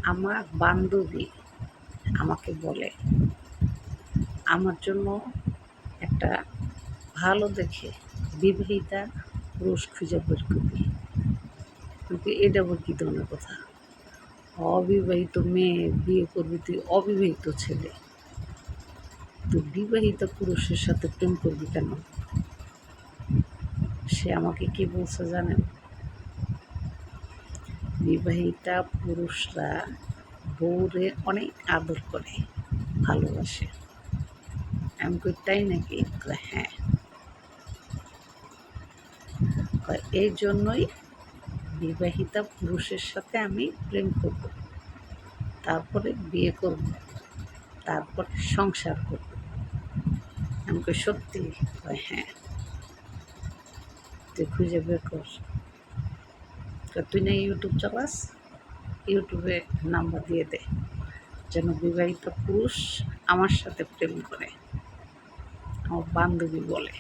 আমার বান্ধবী আমাকে বলে আমার জন্য একটা ভালো দেখে বিবাহিতা পুরুষ খুঁজে বের করবি। কিন্তু এটা আবার কী ধরনের কথা? অবিবাহিত মেয়ে বিয়ে করবি তুই? অবিবাহিত ছেলে তুই বিবাহিত পুরুষের সাথে প্রেম করবি কেন? সে আমাকে কি বলছে জানেন? বিবাহিতা পুরুষরা বউরে অনেক আদর করে, ভালোবাসে। আমি কই তাই নাকি? হ্যাঁ। এই জন্যই বিবাহিতা পুরুষের সাথে আমি প্রেম করব, তারপরে বিয়ে করব, তারপরে সংসার করব। আমি কই সত্যি? হ্যাঁ। তুই খুঁজে বের কর। তুই না ইউটিউব চালাস, ইউটিউবে নাম্বার দিয়ে দে যেন বিবাহিত পুরুষ আমার সাথে প্রেম করে। আমার বান্ধবী বলে।